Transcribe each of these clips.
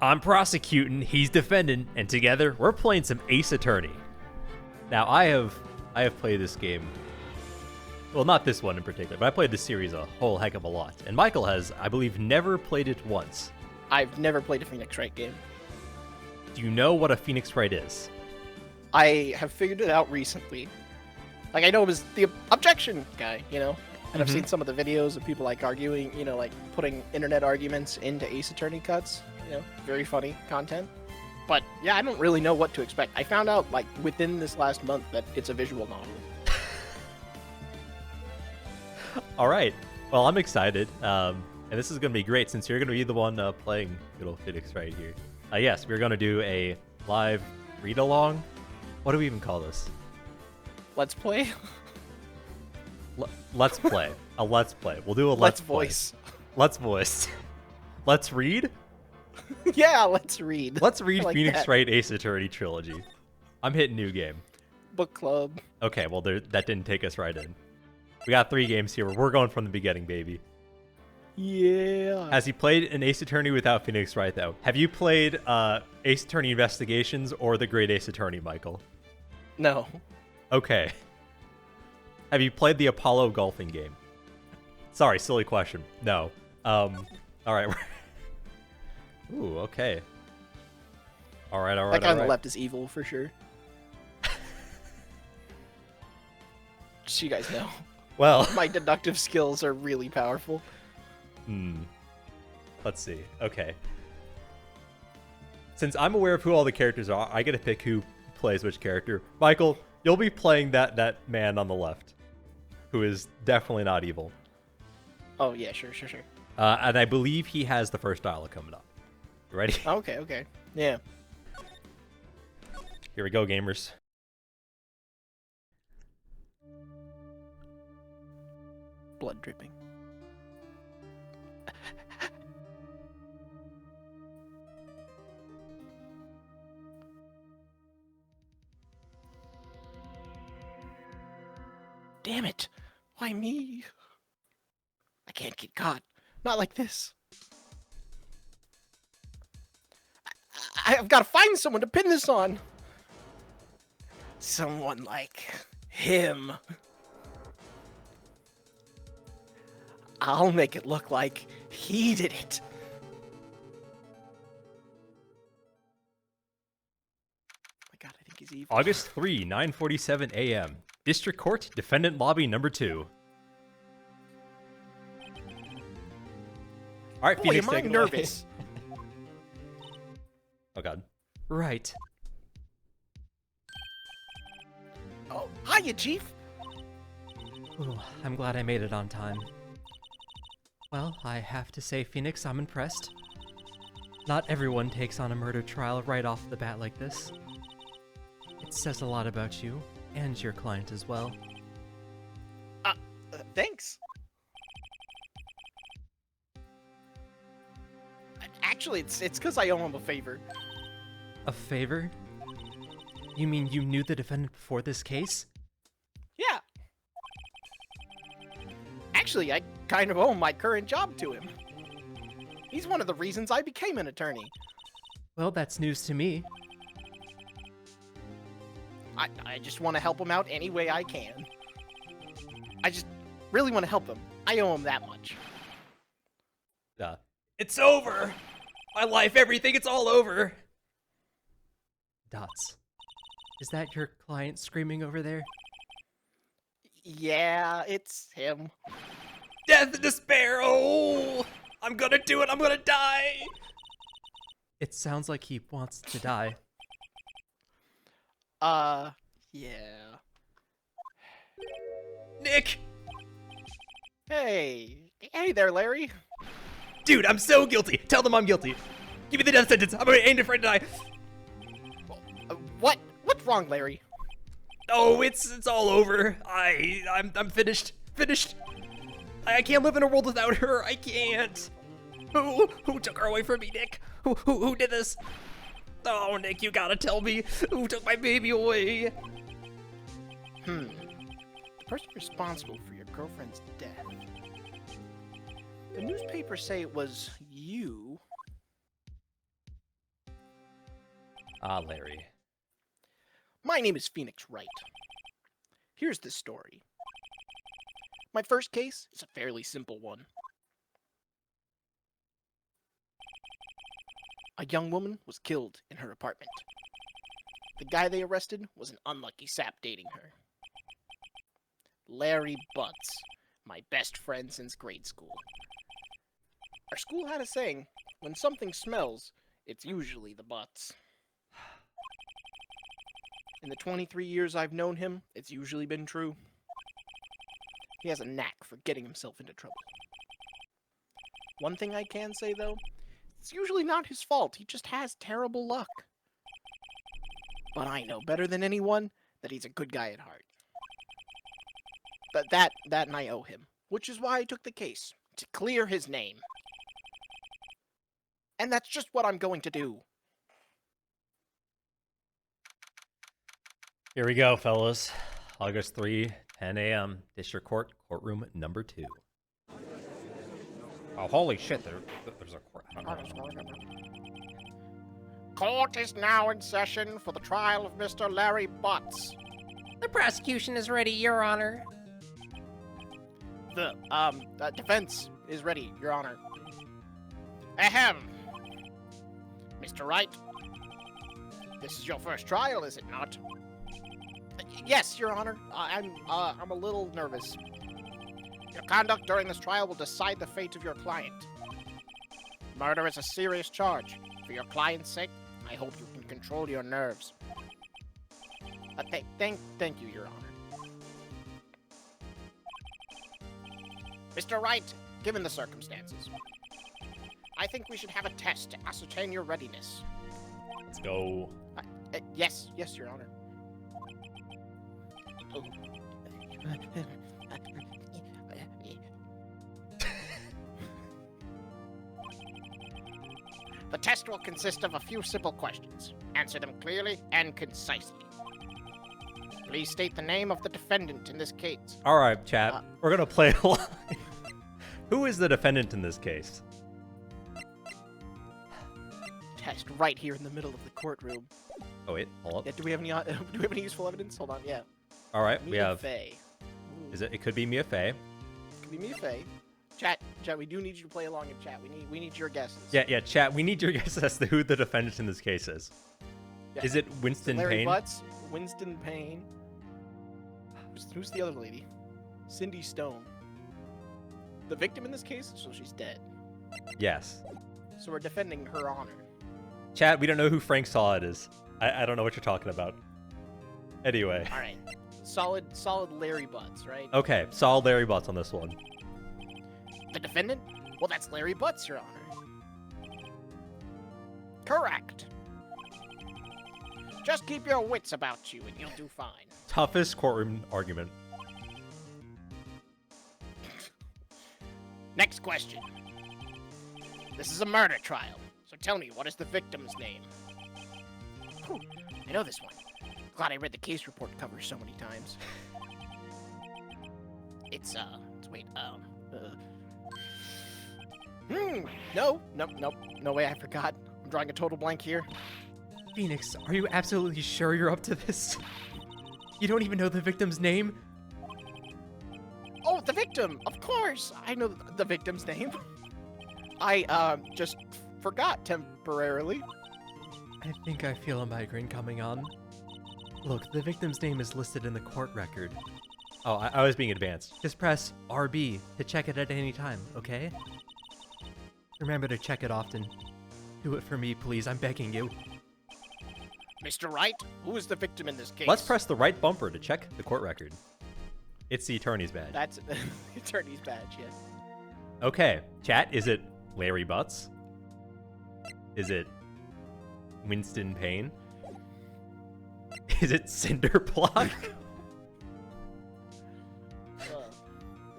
I'm prosecuting, he's defending, and together we're playing some Ace Attorney. Now I have played this game. Well, not this one in particular, but I played this series a whole heck of a lot. And Michael has, I believe, never played it once. I've never played a Phoenix Wright game. Do you know what a Phoenix Wright is? I have figured it out recently. Like, I know it was the objection guy, you know? And I've seen some of the videos of people, like, arguing, you know, like, putting internet arguments into Ace Attorney cuts. You know, very funny content. But, yeah, I don't really know what to expect. I found out, like, within this last month that it's a visual novel. All right. Well, I'm excited. And this is going to be great since you're going to be the one playing good old Phoenix right here. Yes, we're going to do a live read-along. What do we even call this? Let's play? Let's play. A let's play. We'll do a Let's play. voice. Let's voice. Let's read? Yeah, let's read. Let's read like Phoenix that. Wright Ace Attorney Trilogy. I'm hitting new game. Book club. Okay, well, that didn't take us right in. We got 3 games here. We're going from the beginning, baby. Yeah. Has he played an Ace Attorney without Phoenix Wright, though? Have you played Ace Attorney Investigations or The Great Ace Attorney, Michael? No. Okay. Have you played the Apollo golfing game? Sorry, silly question. No. All right. Ooh, okay. All right. That guy on the left is evil, for sure. Just so you guys know. Well, My deductive skills are really powerful. Let's see. Okay. Since I'm aware of who all the characters are, I get to pick who plays which character. Michael, you'll be playing that man on the left, who is definitely not evil. Oh, yeah, sure. And I believe he has the first dialogue coming up. You ready? Okay. Yeah. Here we go, gamers. Blood dripping. Damn it! Why me? I can't get caught. Not like this. I've got to find someone to pin this on. Someone like him. I'll make it look like he did it. Oh my god, I think he's evil. August 3, 9:47 a.m. District Court, Defendant Lobby Number 2. All right, Boy, Phoenix, am I take it away. nervous. Oh god. Right. Oh, hiya, Chief. Ooh, I'm glad I made it on time. Well, I have to say, Phoenix, I'm impressed. Not everyone takes on a murder trial right off the bat like this. It says a lot about you, and your client as well. Thanks. Actually, it's because I owe him a favor. A favor? You mean you knew the defendant before this case? Yeah. Actually, I kind of owe my current job to him. He's one of the reasons I became an attorney. Well, that's news to me. I just want to help him out any way I can. I just really want to help him. I owe him that much. It's over! My life, everything, it's all over! Dots. Is that your client screaming over there? Yeah, it's him. Death and despair! Oh! I'm gonna do it! I'm gonna die! It sounds like he wants to die. Yeah. Nick! Hey there, Larry. Dude, I'm so guilty! Tell them I'm guilty! Give me the death sentence! I'm ain't afraid to die! What's wrong, Larry? Oh, it's all over. I'm finished. Finished. I can't live in a world without her. I can't. Who took her away from me, Nick? Who did this? Oh, Nick, you gotta tell me who took my baby away. The person responsible for your girlfriend's death. The newspapers say it was you. Ah, Larry. My name is Phoenix Wright. Here's the story. My first case is a fairly simple one. A young woman was killed in her apartment. The guy they arrested was an unlucky sap dating her. Larry Butts, my best friend since grade school. Our school had a saying, when something smells, it's usually the butts. In the 23 years I've known him, it's usually been true. He has a knack for getting himself into trouble. One thing I can say, though, it's usually not his fault. He just has terrible luck. But I know better than anyone that he's a good guy at heart. But that and I owe him, which is why I took the case, to clear his name. And that's just what I'm going to do. Here we go, fellas. August 3, 10 a.m. District Court, courtroom number 2. Oh, holy shit, there's a court. Court is now in session for the trial of Mr. Larry Butts. The prosecution is ready, Your Honor. The defense is ready, Your Honor. Ahem. Mr. Wright, this is your first trial, is it not? Yes, Your Honor. I'm a little nervous. Your conduct during this trial will decide the fate of your client. Murder is a serious charge. For your client's sake, I hope you can control your nerves. Thank you, Your Honor. Mr. Wright, given the circumstances, I think we should have a test to ascertain your readiness. Let's go. Yes, Your Honor. Oh. The test will consist of a few simple questions. Answer them clearly and concisely. Please state the name of the defendant in this case. All right, chat. We're going to play a line. Who is the defendant in this case? Test right here in the middle of the courtroom. Oh, wait. Hold up. Yeah, do we have any useful evidence? Hold on, yeah. All right, we Mia have... Fey. It could be Mia Fey. Could be Mia Fey. Chat, we do need you to play along in chat. We need your guesses. Yeah, chat. We need your guesses as to who the defendant in this case is. Yeah. Is it Winston Larry Payne? Butts, Winston Payne. Who's the other lady? Cindy Stone. The victim in this case, so she's dead. Yes. So we're defending her honor. Chat, we don't know who Frank Saw it is. I don't know what you're talking about. Anyway. All right. Solid Larry Butts, right? Okay, solid Larry Butts on this one. The defendant? Well, that's Larry Butts, Your Honor. Correct. Just keep your wits about you and you'll do fine. Toughest courtroom argument. Next question. This is a murder trial, so tell me, what is the victim's name? Whew, I know this one. Glad I read the case report cover so many times. No way, I forgot. I'm drawing a total blank here. Phoenix, are you absolutely sure you're up to this? You don't even know the victim's name? Oh, the victim! Of course! I know the victim's name. I, just forgot temporarily. I think I feel a migraine coming on. Look, the victim's name is listed in the court record. Oh, I was being advanced. Just press RB to check it at any time, okay? Remember to check it often. Do it for me, please. I'm begging you. Mr. Wright, who is the victim in this case? Let's press the right bumper to check the court record. It's the attorney's badge. That's the attorney's badge, yes. Okay, chat, is it Larry Butts? Is it Winston Payne? Is it Cinderblock?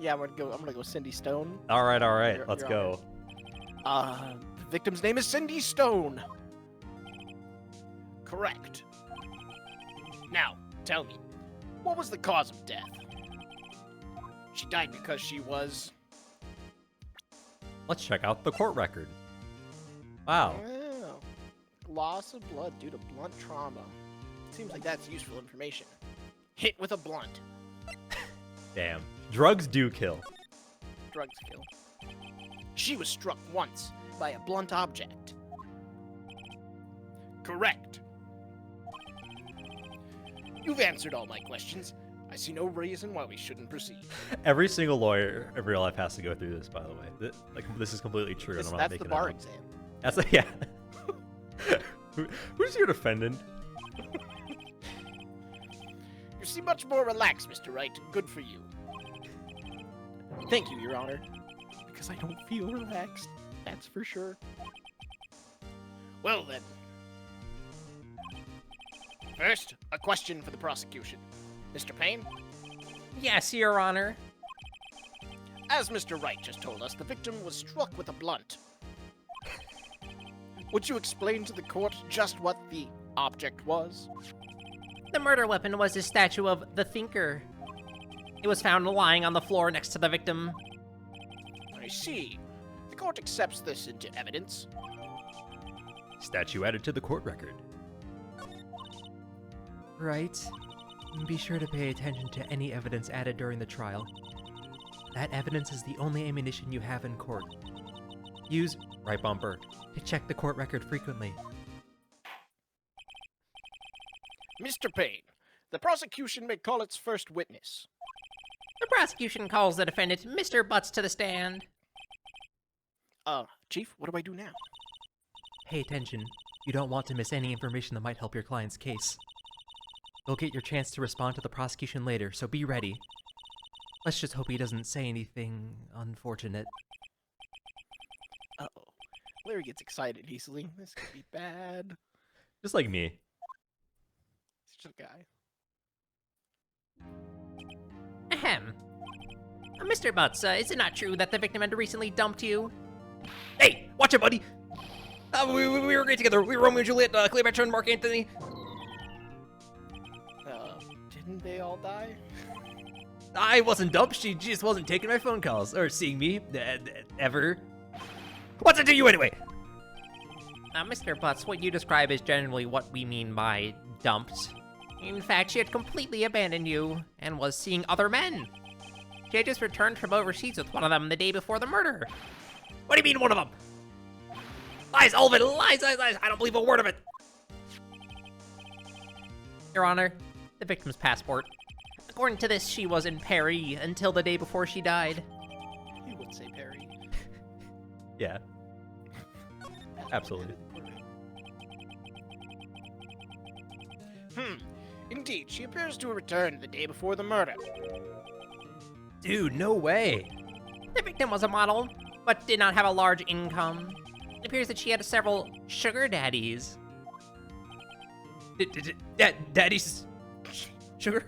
Yeah, I'm gonna go Cindy Stone. All right, let's Your go. The victim's name is Cindy Stone. Correct. Now, tell me, what was the cause of death? She died because she was... Let's check out the court record. Wow. Oh, loss of blood due to blunt trauma. Seems like that's useful information. Hit with a blunt. Damn. Drugs do kill. Drugs kill. She was struck once by a blunt object. Correct. You've answered all my questions. I see no reason why we shouldn't proceed. Every single lawyer in real life has to go through this, by the way. This is completely true. And I'm not That's making the bar it up. exam. That's yeah. Who's your defendant? You seem much more relaxed, Mr. Wright. Good for you. Thank you, Your Honor. Because I don't feel relaxed. That's for sure. Well then. First, a question for the prosecution. Mr. Payne? Yes, Your Honor. As Mr. Wright just told us, the victim was struck with a blunt. Would you explain to the court just what the object was? The murder weapon was a statue of the Thinker. It was found lying on the floor next to the victim. I see. The court accepts this into evidence. Statue added to the court record. Right. Be sure to pay attention to any evidence added during the trial. That evidence is the only ammunition you have in court. Use right bumper to check the court record frequently. Mr. Payne, the prosecution may call its first witness. The prosecution calls the defendant, Mr. Butts, to the stand. Chief, what do I do now? Pay attention. You don't want to miss any information that might help your client's case. You'll get your chance to respond to the prosecution later, so be ready. Let's just hope he doesn't say anything unfortunate. Uh-oh. Larry gets excited easily. This could be bad. Just like me. Such a guy. Ahem. Mr. Butts, is it not true that the victim had recently dumped you? Hey, watch it, buddy. We were great together. We were Romeo and Juliet, Cleopatra and Mark Antony. Didn't they all die? I wasn't dumped. She just wasn't taking my phone calls or seeing me ever. What's it to you anyway? Mr. Butts, what you describe is generally what we mean by dumped. In fact, she had completely abandoned you and was seeing other men. She had just returned from overseas with one of them the day before the murder. What do you mean, one of them? Lies, all of it. Lies, lies, lies. I don't believe a word of it. Your Honor, the victim's passport. According to this, she was in Paris until the day before she died. You would say Perry. Yeah. Absolutely. Indeed, she appears to have returned the day before the murder. Dude, no way. The victim was a model, but did not have a large income. It appears that she had several sugar daddies. Daddy's sugar?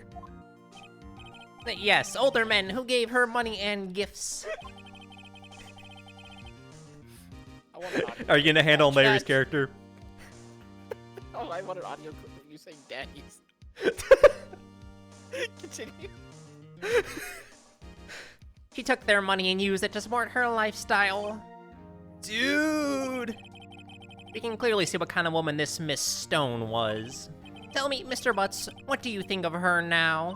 Yes, older men who gave her money and gifts. I want an audio Are you gonna handle clip. Larry's Chat. character? Oh, I want an audio clip of you saying daddies. Continue. She took their money and used it to support her lifestyle. Dude. You can clearly see what kind of woman this Miss Stone was. Tell me, Mr. Butts, what do you think of her now?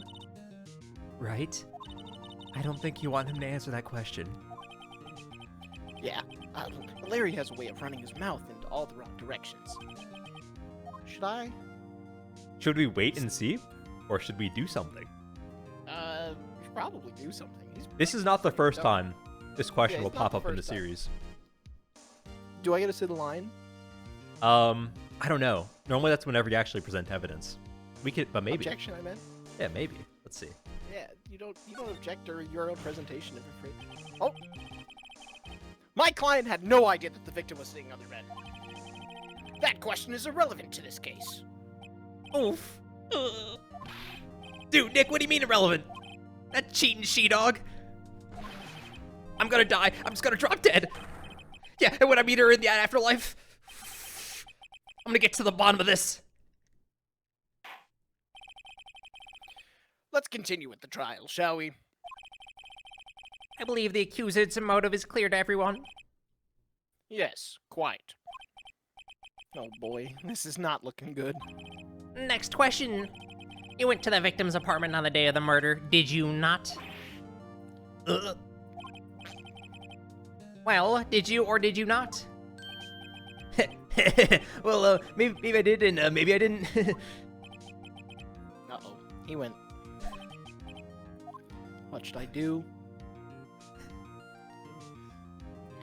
Right? I don't think you want him to answer that question. Yeah, Larry has a way of running his mouth into all the wrong directions. Should I? Should we wait and see? Or should we do something? We should probably do something. This is not the first time this question Yeah, will it's not pop the up in the first time. series. Do I get to say the line? I don't know. Normally that's whenever you actually present evidence. We could, but maybe. Objection, I meant. Yeah, maybe. Let's see. Yeah, you don't object to your own presentation if you're free. Oh! My client had no idea that the victim was seeing other men. That question is irrelevant to this case. Oof. Dude, Nick, what do you mean irrelevant? That cheating she-dog. I'm gonna die. I'm just gonna drop dead. Yeah, and when I meet her in the afterlife, I'm gonna get to the bottom of this. Let's continue with the trial, shall we? I believe the accused's motive is clear to everyone. Yes, quite. Oh boy, this is not looking good. Next question. You went to the victim's apartment on the day of the murder, did you not? Well, did you or did you not? Well, maybe I did, and maybe I didn't. Uh-oh, he went. What should I do?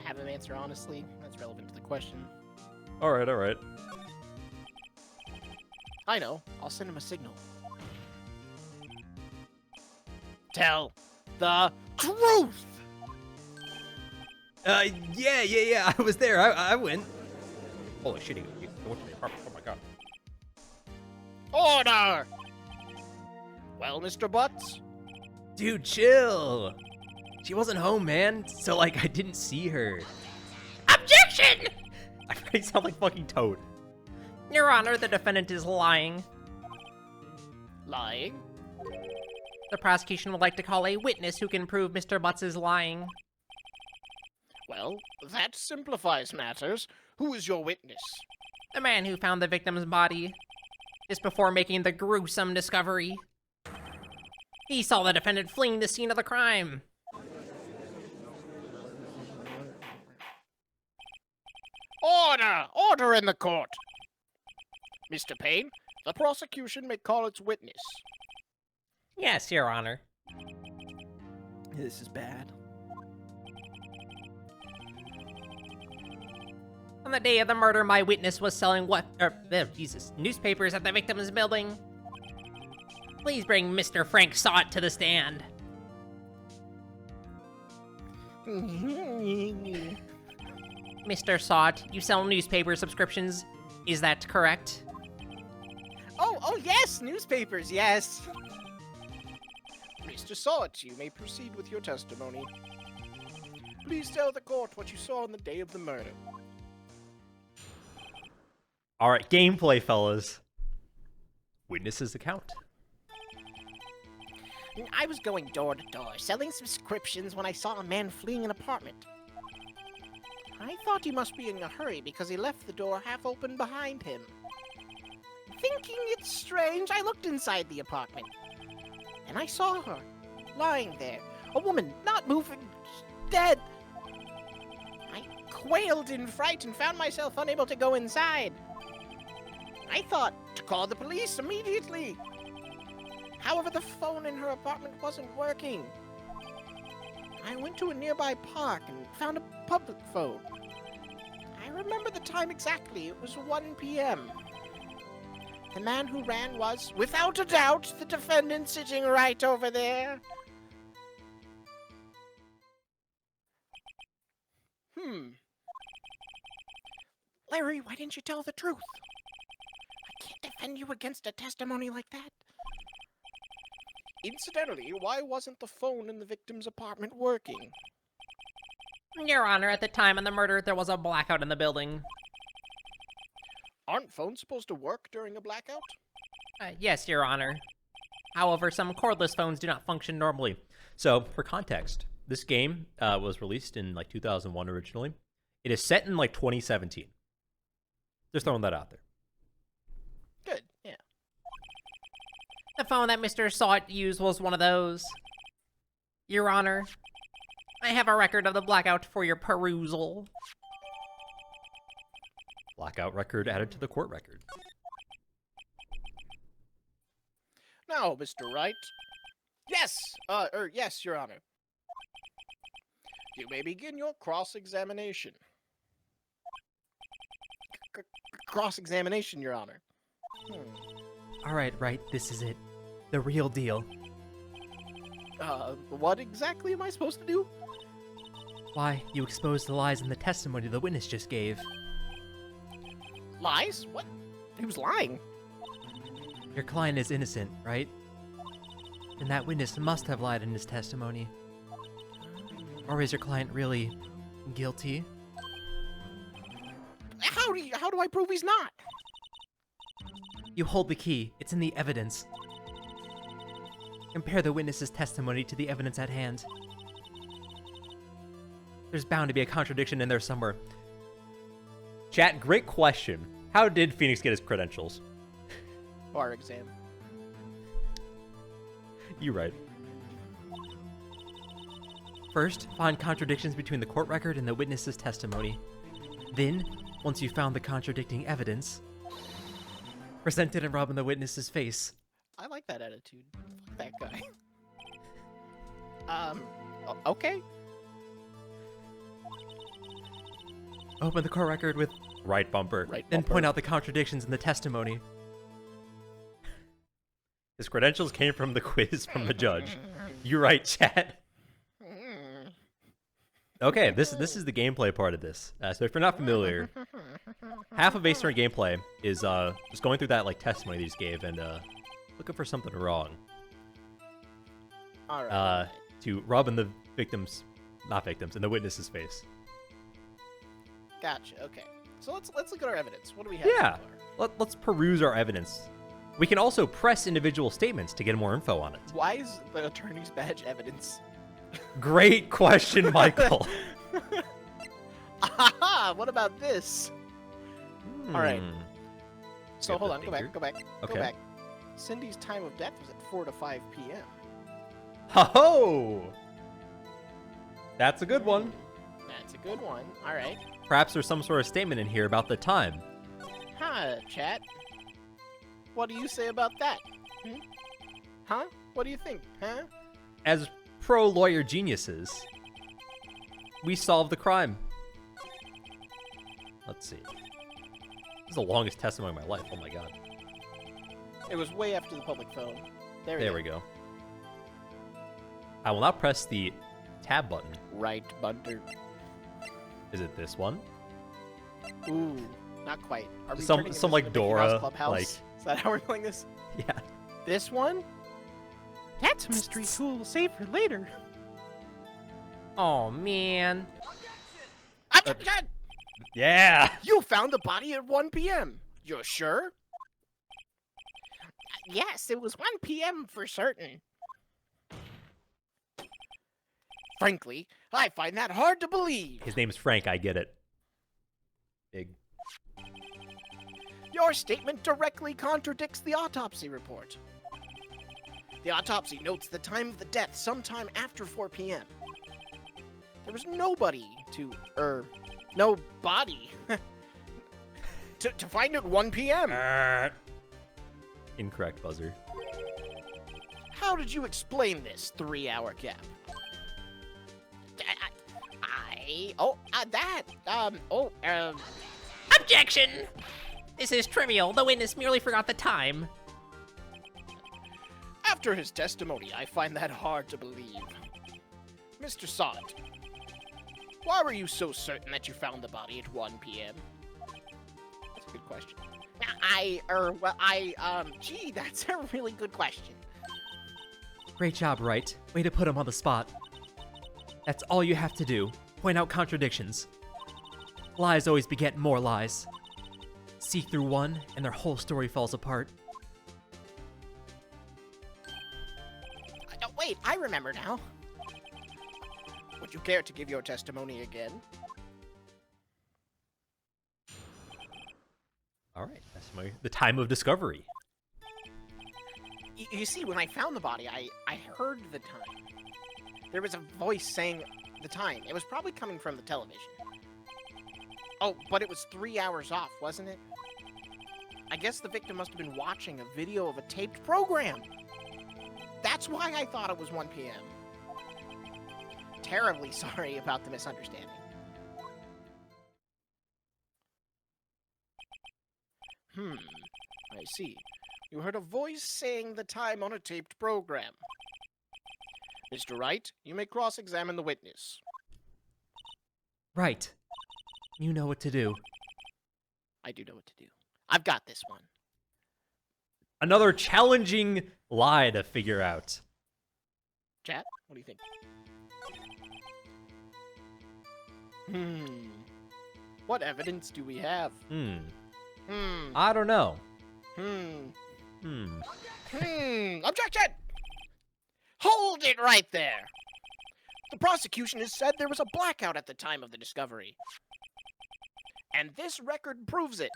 Have him answer honestly. That's relevant to the question. All right. I know. I'll send him a signal. Tell the truth! Yeah. I was there. I went. Holy shit! He went to the apartment. Oh my god. Order! Well, Mr. Butts? Dude, chill. She wasn't home, man. So like, I didn't see her. Objection! I really sound like fucking Toad. Your Honor, the defendant is lying. Lying? The prosecution would like to call a witness who can prove Mr. Butts is lying. Well, that simplifies matters. Who is your witness? The man who found the victim's body just before making the gruesome discovery. He saw the defendant fleeing the scene of the crime. Order! Order in the court! Mr. Payne, the prosecution may call its witness. Yes, Your Honor. This is bad. On the day of the murder, my witness was selling newspapers at the victim's building. Please bring Mr. Frank Sott to the stand. Mr. Sott, you sell newspaper subscriptions, is that correct? Oh yes, newspapers, yes. Mr. Sott, you may proceed with your testimony. Please tell the court what you saw on the day of the murder. All right, gameplay, fellas. Witness's account. I was going door to door, selling subscriptions when I saw a man fleeing an apartment. I thought he must be in a hurry because he left the door half open behind him. Thinking it's strange, I looked inside the apartment. And I saw her, lying there. A woman, not moving, dead. I quailed in fright and found myself unable to go inside. I thought to call the police immediately. However, the phone in her apartment wasn't working. I went to a nearby park and found a public phone. I remember the time exactly. It was 1 p.m. The man who ran was, without a doubt, the defendant sitting right over there. Larry, why didn't you tell the truth? I can't defend you against a testimony like that. Incidentally, why wasn't the phone in the victim's apartment working? Your Honor, at the time of the murder, there was a blackout in the building. Aren't phones supposed to work during a blackout? Yes, Your Honor. However, some cordless phones do not function normally. So, for context, this game was released in like 2001 originally. It is set in like 2017. Just throwing that out there. Good, yeah. The phone that Mr. Sott used was one of those. Your Honor, I have a record of the blackout for your perusal. Blackout record added to the court record. Now, Mr. Wright. Yes, yes, Your Honor. You may begin your cross-examination. Cross-examination, Your Honor. All right, this is it. The real deal. What exactly am I supposed to do? Why, you exposed the lies in the testimony the witness just gave. Lies? What? Who's lying? Your client is innocent, right? And that witness must have lied in his testimony. Or is your client really guilty? How do I prove he's not? You hold the key. It's in the evidence. Compare the witness's testimony to the evidence at hand. There's bound to be a contradiction in there somewhere. Chat, great question. How did Phoenix get his credentials? Bar exam. You right. First, find contradictions between the court record and the witness's testimony. Then, once you've found the contradicting evidence, present it and rub in the witness's face. I like that attitude. Fuck that guy. Okay. Open the court record with, Right bumper. Right. then bumper. point out the contradictions in the testimony. His credentials came from the quiz from a judge. You right, chat. Okay, this is the gameplay part of this. So if you're not familiar, half of Ace Attorney gameplay is just going through that like testimony they just gave and looking for something wrong. All right. To rub in the victim's, not victims, in the witness's face. Gotcha. Okay. So let's look at our evidence. What do we have? Yeah, So far? let's peruse our evidence. We can also press individual statements to get more info on it. Why is the attorney's badge evidence? Great question, Michael. Aha! What about this? All right. So Get hold the on. figure. Go back. Okay. Go back. Cindy's time of death was at 4 to 5 p.m. Ho-ho! That's a good one. That's a good one. All right. Perhaps there's some sort of statement in here about the time. Huh, chat. What do you say about that? Hmm? Huh? What do you think? Huh? As pro-lawyer geniuses, we solved the crime. Let's see. This is the longest testimony of my life. Oh my god. It was way after the public phone. There we go. I will now press the tab button. Right, Bunter. Is it this one? Ooh, not quite. Are we Some turning this like into Mickey Mouse Dora, Clubhouse? like- Is that how we're playing this? Yeah. This one? That's a mystery tool. We'll save for later. Oh, man. Objection! Yeah! You found the body at 1 p.m. You're sure? Yes, it was 1 p.m. for certain. Frankly, I find that hard to believe. His name's Frank, I get it. Big. Your statement directly contradicts the autopsy report. The autopsy notes the time of the death sometime after 4 p.m. There was nobody to, no body to find at 1 p.m. Incorrect buzzer. How did you explain this 3-hour gap? Objection! This is trivial. The witness merely forgot the time. After his testimony, I find that hard to believe. Mr. Sonnet, why were you so certain that you found the body at 1 p.m.? That's a good question. Gee, that's a really good question. Great job, Wright. Way to put him on the spot. That's all you have to do. Point out contradictions. Lies always beget more lies. See through one, and their whole story falls apart. Wait, I remember now. Would you care to give your testimony again? All right, that's the time of discovery. You see, when I found the body, I heard the time. There was a voice saying the time. It was probably coming from the television. Oh, but it was 3 hours off, wasn't it? I guess the victim must have been watching a video of a taped program. That's why I thought it was 1 p.m. Terribly sorry about the misunderstanding. I see. You heard a voice saying the time on a taped program. Mr. Wright, you may cross-examine the witness. Right. You know what to do. I do know what to do. I've got this one. Another challenging lie to figure out. Chat, what do you think? What evidence do we have? I don't know. Objection! Hold it right there! The prosecution has said there was a blackout at the time of the discovery. And this record proves it.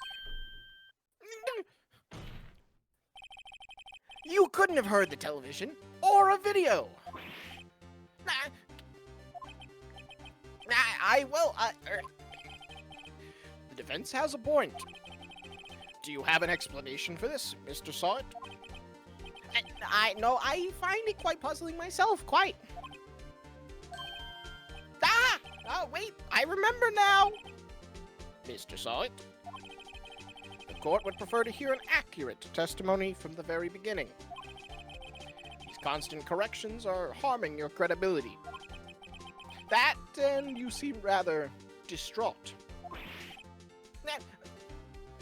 You couldn't have heard the television or a video. The defense has a point. Do you have an explanation for this, Mr. Sawit? No, I find it quite puzzling myself, quite. Oh, wait, I remember now. Mr. Sawit, the court would prefer to hear an accurate testimony from the very beginning. These constant corrections are harming your credibility. That, and you seem rather distraught.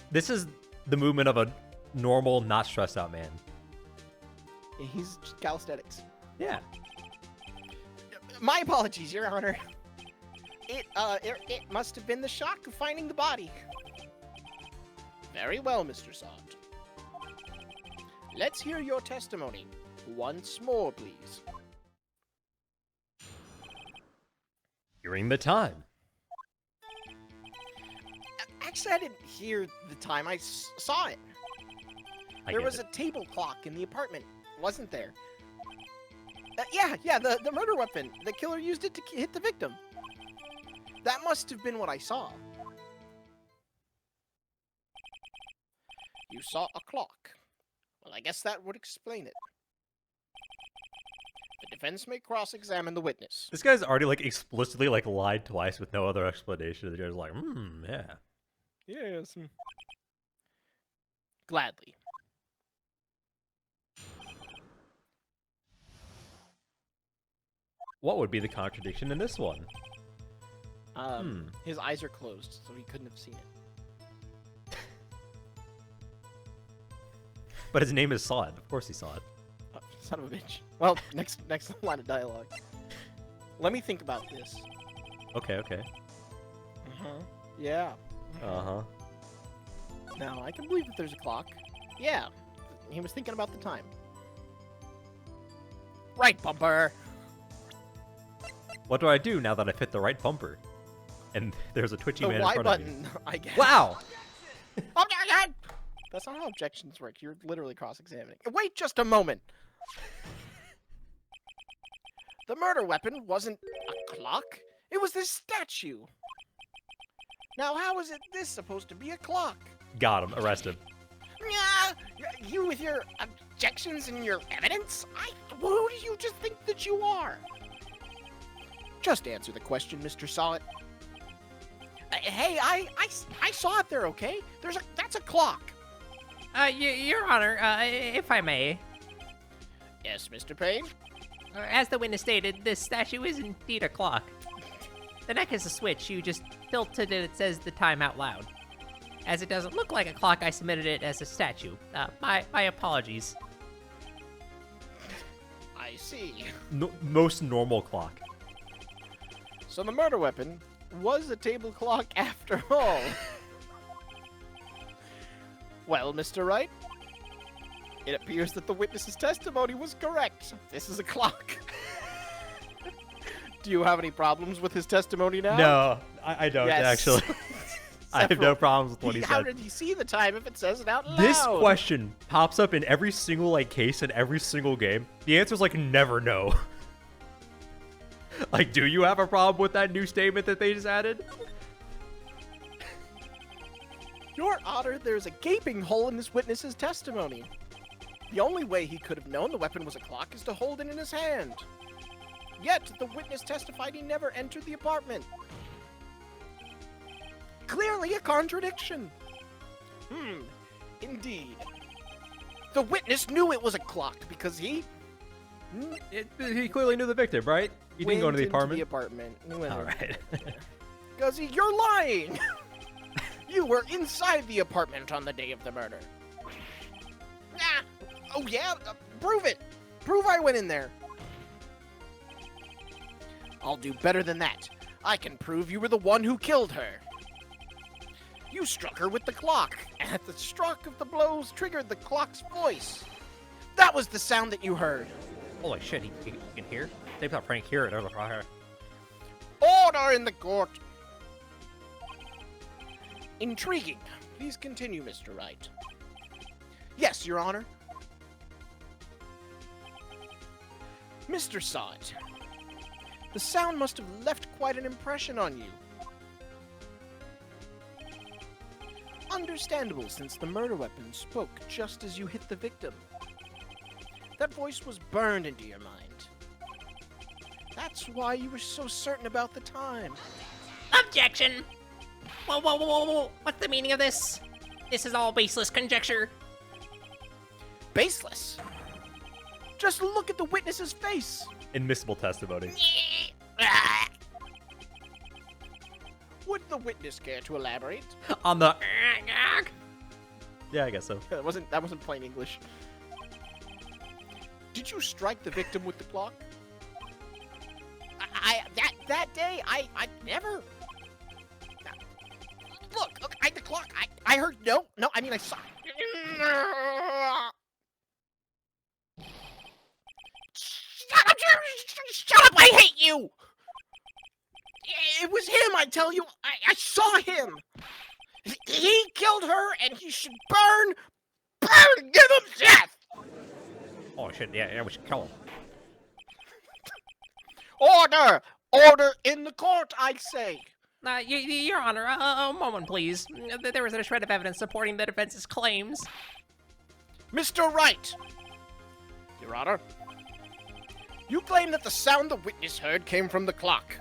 This is the movement of a normal, not stressed out man. He's just calisthenics. Yeah. My apologies, Your Honor. It must have been the shock of finding the body. Very well, Mr. Sawit. Let's hear your testimony once more, please. During the time. Actually, I didn't hear the time. I saw it. There was a table clock in the apartment, wasn't there? Yeah, the murder weapon. The killer used it to hit the victim. That must have been what I saw. You saw a clock. Well, I guess that would explain it. The defense may cross-examine the witness. This guy's already, like, explicitly, like, lied twice with no other explanation. The judge's like, yeah. Yes. Gladly. What would be the contradiction in this one? His eyes are closed, so he couldn't have seen it. But his name is Saw It. Of course he saw it. Son of a bitch. Well, next line of dialogue. Let me think about this. Okay. Yeah. Now, I can believe that there's a clock. Yeah. He was thinking about the time. Right bumper! What do I do now that I've hit the right bumper? And there's a twitchy man in Y front button, of me. I guess. Wow! That's not how objections work. You're literally cross-examining. Wait just a moment! The murder weapon wasn't a clock. It was this statue. Now, how is this supposed to be a clock? Got him. Arrest him. You with your objections and your evidence? Who do you just think that you are? Just answer the question, Mr. Sawit. Hey, I saw it there, okay? That's a clock. Your Honor, if I may. Yes, Mr. Payne? As the witness stated, this statue is indeed a clock. The neck is a switch. You just tilted it. It says the time out loud. As it doesn't look like a clock, I submitted it as a statue. My apologies. I see. Most normal clock. So the murder weapon was a table clock after all. Well, Mr. Wright, it appears that the witness's testimony was correct. This is a clock. Do you have any problems with his testimony now? No, I don't, Yes. actually. I have no problems with what he How said. did he see the time if it says it out loud? This question pops up in every single, like, case in every single game. The answer's, like, never no. Like, do you have a problem with that new statement that they just added? Your Honor, there's a gaping hole in this witness's testimony. The only way he could have known the weapon was a clock is to hold it in his hand. Yet, the witness testified he never entered the apartment. Clearly a contradiction. Indeed. The witness knew it was a clock because he... He clearly knew the victim, right? He didn't go into the apartment. All right. Because you're lying. You were inside the apartment on the day of the murder. Oh yeah? Prove it. Prove I went in there. I'll do better than that. I can prove you were the one who killed her. You struck her with the clock, and at the stroke of the blows triggered the clock's voice. That was the sound that you heard. Holy shit, he can hear? They thought Frank hear it over fire. Order in the court. Intriguing. Please continue, Mr. Wright. Yes, Your Honor. Mr. Sod, the sound must have left quite an impression on you. Understandable, since the murder weapon spoke just as you hit the victim. That voice was burned into your mind. That's why you were so certain about the time. Objection! Whoa, whoa, whoa, whoa, whoa. What's the meaning of this? This is all baseless conjecture. Baseless? Just look at the witness's face. Admissible testimony. Would the witness care to elaborate? On the... Yeah, I guess so. That wasn't plain English. Did you strike the victim with the clock? That day, I never. Look, the clock. I heard no. I mean, I saw. Shut up! I hate you. It was him. I tell you, I saw him. He killed her, and he should burn, give him death. Oh, shit. Yeah, we should kill him. Order! Order in the court, I say! Your Honor, a moment, please. There was a shred of evidence supporting the defense's claims. Mr. Wright! Your Honor, you claim that the sound the witness heard came from the clock.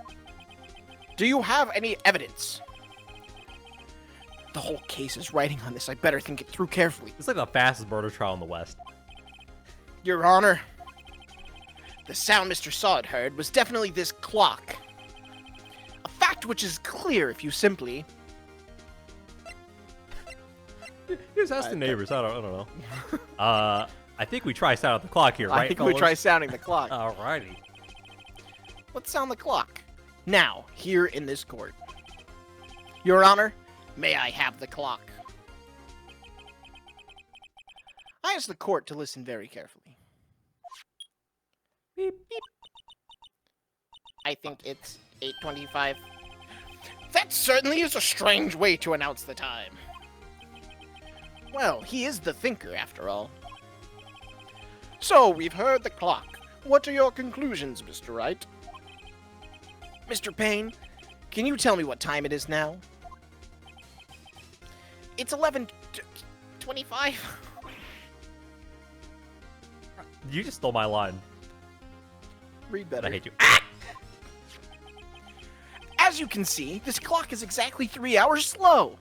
Do you have any evidence? The whole case is riding on this. I better think it through carefully. It's like the fastest murder trial in the West. Your Honor, the sound Mr. Sod heard was definitely this clock. A fact which is clear if you simply... Just ask the neighbors. I don't know. I think we try sound the clock here, right? I think we try sounding the clock. Alrighty. Let's sound the clock. Now, here in this court. Your Honor, may I have the clock? I ask the court to listen very carefully. Beep, beep. I think it's 8:25. That certainly is a strange way to announce the time. Well, he is the thinker, after all. So, we've heard the clock. What are your conclusions, Mr. Wright? Mr. Payne, can you tell me what time it is now? It's 11:25. You just stole my line. Read better. I hate you. As you can see, this clock is exactly 3 hours slow.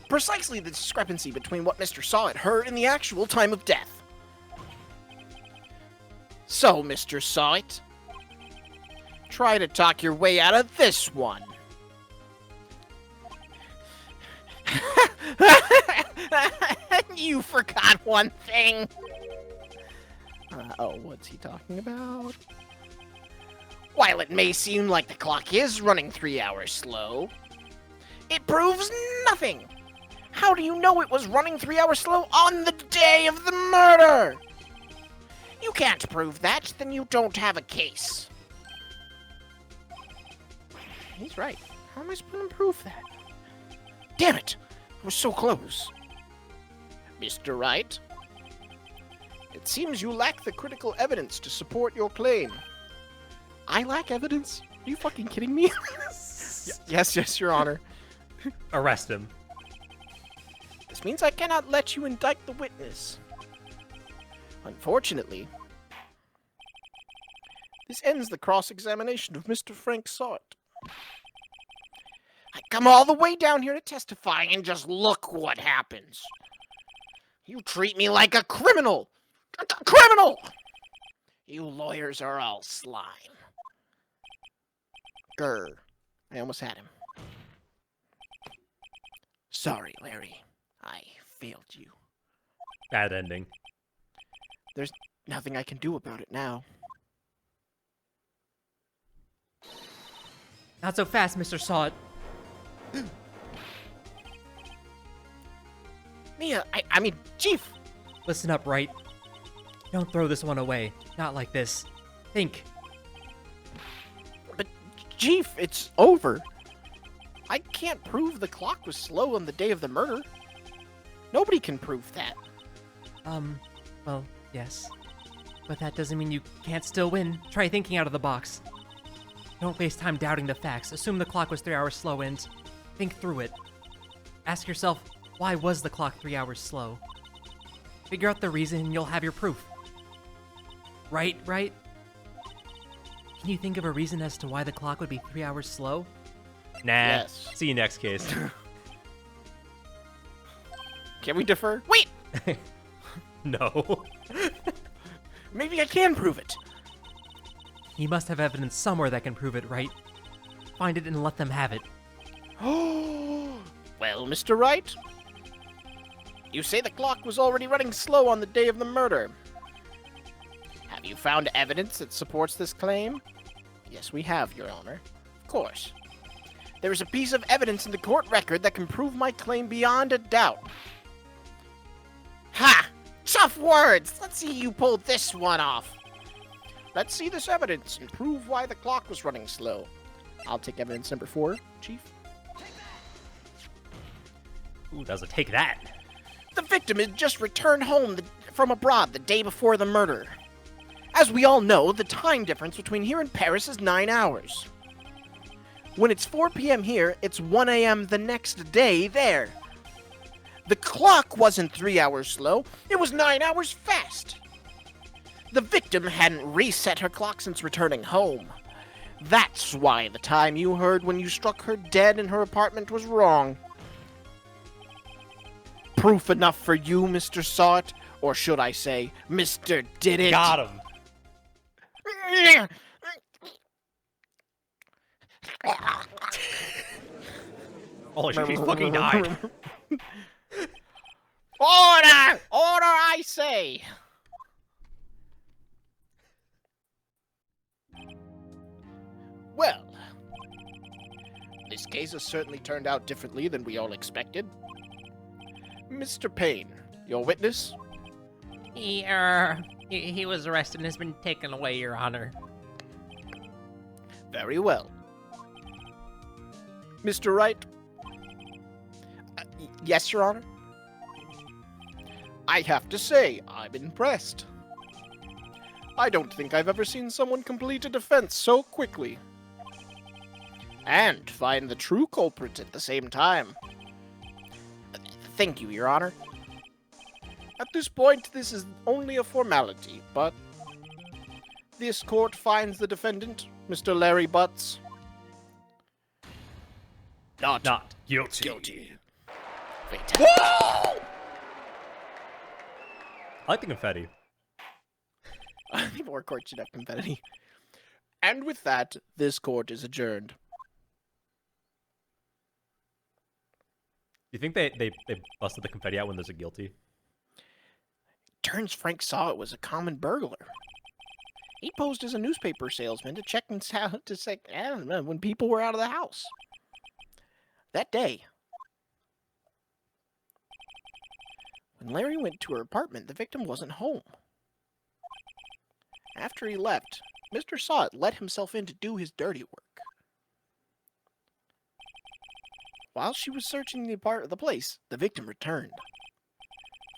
Precisely the discrepancy between what Mr. Sod heard and the actual time of death. So, Mr. Sod, try to talk your way out of this one. You forgot one thing. What's he talking about? While it may seem like the clock is running 3 hours slow, it proves nothing. How do you know it was running 3 hours slow on the day of the murder? You can't prove that, then you don't have a case. He's right. How am I supposed to prove that? Damn it! I was so close. Mr. Wright, it seems you lack the critical evidence to support your claim. I lack evidence? Are you fucking kidding me? Yes, Your Honor. Arrest him. This means I cannot let you indict the witness. Unfortunately, this ends the cross-examination of Mr. Frank Sod. I come all the way down here to testify, and just look what happens. You treat me like a criminal! A criminal! You lawyers are all slime. Grr. I almost had him. Sorry, Larry. I failed you. Bad ending. There's nothing I can do about it now. Not so fast, Mr. Sod. Mia, I mean, Chief! Listen up, Wright. Don't throw this one away. Not like this. Think. But, Chief, it's over. I can't prove the clock was slow on the day of the murder. Nobody can prove that. Well, yes. But that doesn't mean you can't still win. Try thinking out of the box. Don't waste time doubting the facts. Assume the clock was 3 hours slow and think through it. Ask yourself, why was the clock 3 hours slow? Figure out the reason and you'll have your proof. Right? Can you think of a reason as to why the clock would be 3 hours slow? Nah. Yes. See you next case. Can we defer? Wait! No. Maybe I can prove it. You must have evidence somewhere that can prove it, right? Find it and let them have it. Well, Mr. Wright, you say the clock was already running slow on the day of the murder. Have you found evidence that supports this claim? Yes, we have, Your Honor. Of course. There is a piece of evidence in the court record that can prove my claim beyond a doubt. Ha! Tough words! Let's see you pull this one off. Let's see this evidence and prove why the clock was running slow. I'll take evidence number 4, Chief. Ooh, that was a take that. The victim had just returned home from abroad the day before the murder. As we all know, the time difference between here and Paris is 9 hours. When it's 4 p.m. here, it's 1 a.m. the next day there. The clock wasn't 3 hours slow, it was 9 hours fast. The victim hadn't reset her clock since returning home. That's why the time you heard when you struck her dead in her apartment was wrong. Proof enough for you, Mr. Saw It, or should I say, Mr. Did It? Got him. Holy shit, he's fucking died. Order! Order, I say! Well, this case has certainly turned out differently than we all expected. Mr. Payne, your witness? He was arrested and has been taken away, Your Honor. Very well. Mr. Wright? Yes, Your Honor? I have to say, I'm impressed. I don't think I've ever seen someone complete a defense so quickly. And find the true culprit at the same time. Thank you, Your Honor. At this point, this is only a formality, but this court finds the defendant, Mr. Larry Butts, not Guilty. Fantastic. I like the confetti. I think more courts should have confetti. And with that, this court is adjourned. Do you think they busted the confetti out when there's a guilty? Turns Frank Saw It was a common burglar. He posed as a newspaper salesman to check and I don't know, when people were out of the house. That day, when Larry went to her apartment, the victim wasn't home. After he left, Mr. Saw It let himself in to do his dirty work. While she was searching the place, the victim returned.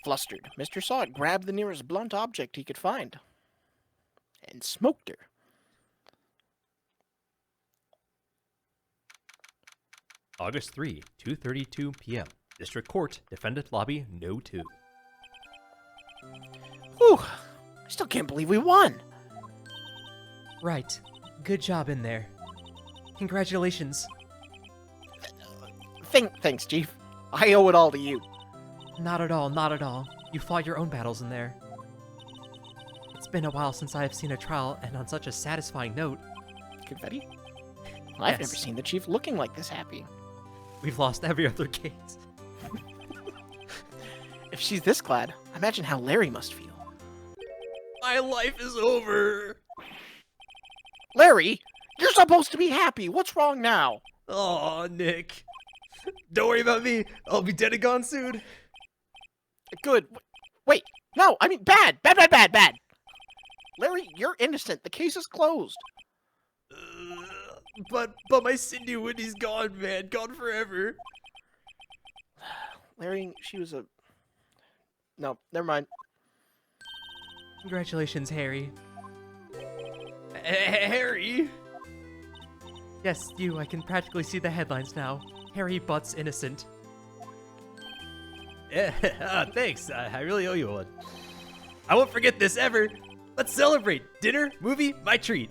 Flustered, Mr. Saw It grabbed the nearest blunt object he could find and smoked her. August 3, 2:32 p.m. District Court, Defendant Lobby, No. 2. Whew, I still can't believe we won. Right. Good job in there. Congratulations. Thanks, Chief. I owe it all to you. Not at all, not at all. You fought your own battles in there. It's been a while since I have seen a trial, and on such a satisfying note. Confetti? I've Yes. never seen the Chief looking like this happy. We've lost every other case. If she's this glad, imagine how Larry must feel. My life is over. Larry, you're supposed to be happy. What's wrong now? Oh, Nick. Don't worry about me. I'll be dead and gone soon. Good. Wait, no, I mean bad. Bad. Larry, you're innocent. The case is closed. But my Cindy Wendy's gone, man. Gone forever. Larry, she was a... No, never mind. Congratulations, Harry. Harry? Yes, you. I can practically see the headlines now. Harry Butts innocent. Yeah, thanks. I really owe you one. I won't forget this ever. Let's celebrate. Dinner, movie, my treat.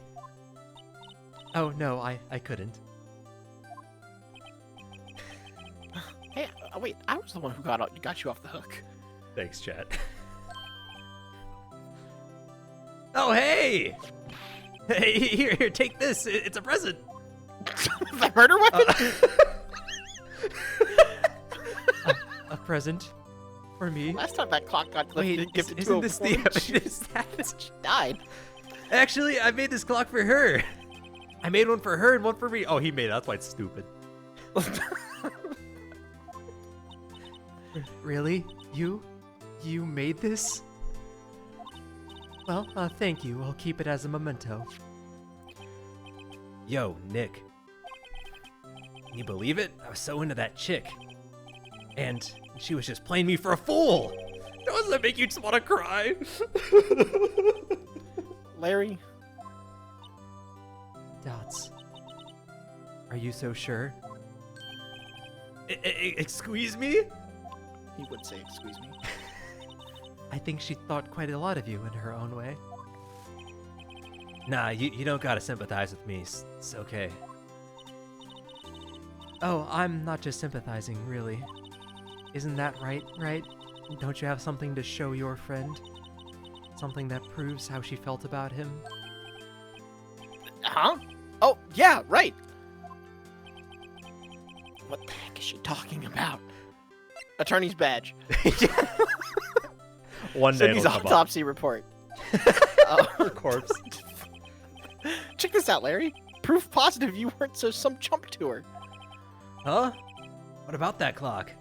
Oh, no, I couldn't. Hey, wait, I was the one who got you off the hook. Thanks, chat. Oh, hey! Hey, here, take this. It's a present. The murder weapon? A present for me. Last time that clock got Wait, gifted to isn't a this the woman, evidence that she died. Actually, I made this clock for her. I made one for her and one for me. Oh, he made it. That's why it's stupid. Really? You made this? Well, thank you. I'll keep it as a memento. Yo, Nick. Can you believe it? I was so into that chick. And she was just playing me for a fool. Doesn't that make you just want to cry? Larry, Dots. Are you so sure? Excuse me? he would say, excuse me. I think she thought quite a lot of you in her own way. Nah, you don't gotta sympathize with me. It's okay. Oh, I'm not just sympathizing, really. Isn't that right? Don't you have something to show your friend? Something that proves how she felt about him? Huh? Oh, yeah, right. What the heck is she talking about? Attorney's badge. One day Sydney's it'll come up. autopsy report. Her corpse. Check this out, Larry. Proof positive you weren't some chump to her. Huh? What about that clock?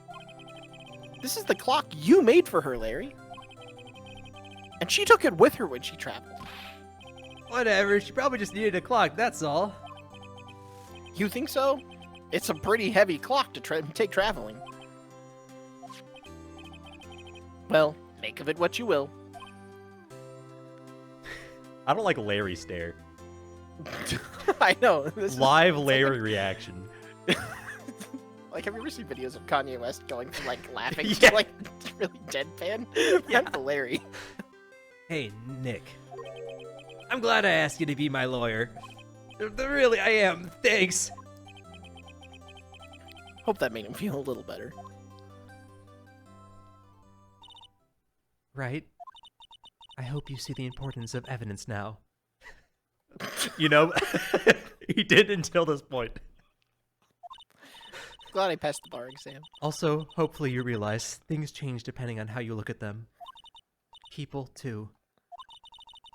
This is the clock you made for her, Larry. And she took it with her when she traveled. Whatever, she probably just needed a clock, that's all. You think so? It's a pretty heavy clock to take traveling. Well, make of it what you will. I don't like Larry stare. I know. This is- Live it's Larry reaction. Like, have you ever seen videos of Kanye West going from, like, laughing Yeah. to, like, really deadpan? Yeah. That's Larry. Hey, Nick. I'm glad I asked you to be my lawyer. Really, I am. Thanks. Hope that made him feel a little better. Right? I hope you see the importance of evidence now. You know, he did until this point. Glad I passed the bar exam. Also, hopefully you realize things change depending on how you look at them. People, too.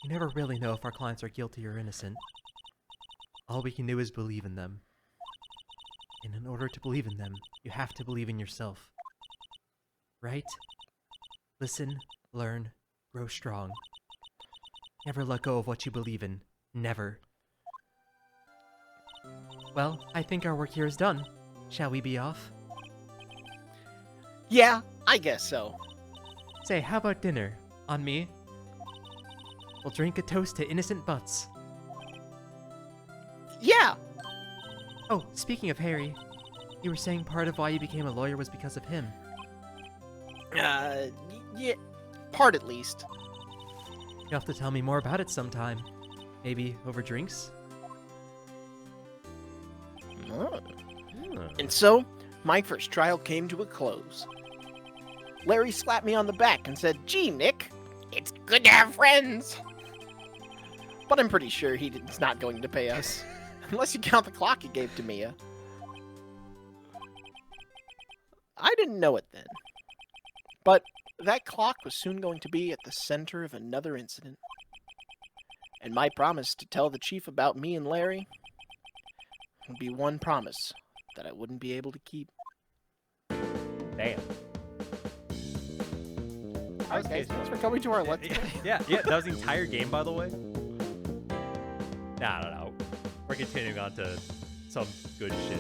You never really know if our clients are guilty or innocent. All we can do is believe in them. And in order to believe in them, you have to believe in yourself. Right? Listen, learn, grow strong. Never let go of what you believe in. Never. Well, I think our work here is done. Shall we be off? Yeah, I guess so. Say, how about dinner? On me? We'll drink a toast to innocent butts. Yeah! Oh, speaking of Harry, you were saying part of why you became a lawyer was because of him. Yeah, part at least. You'll have to tell me more about it sometime. Maybe over drinks? Oh. And so, my first trial came to a close. Larry slapped me on the back and said, "Gee, Nick, it's good to have friends." But I'm pretty sure he's not going to pay us. Unless you count the clock he gave to Mia. I didn't know it then. But that clock was soon going to be at the center of another incident. And my promise to tell the chief about me and Larry would be one promise that I wouldn't be able to keep. Damn. Alright guys, thanks for coming to our Let's Play. Yeah, that was the entire game, by the way. Nah, no. We're continuing on to some good shit.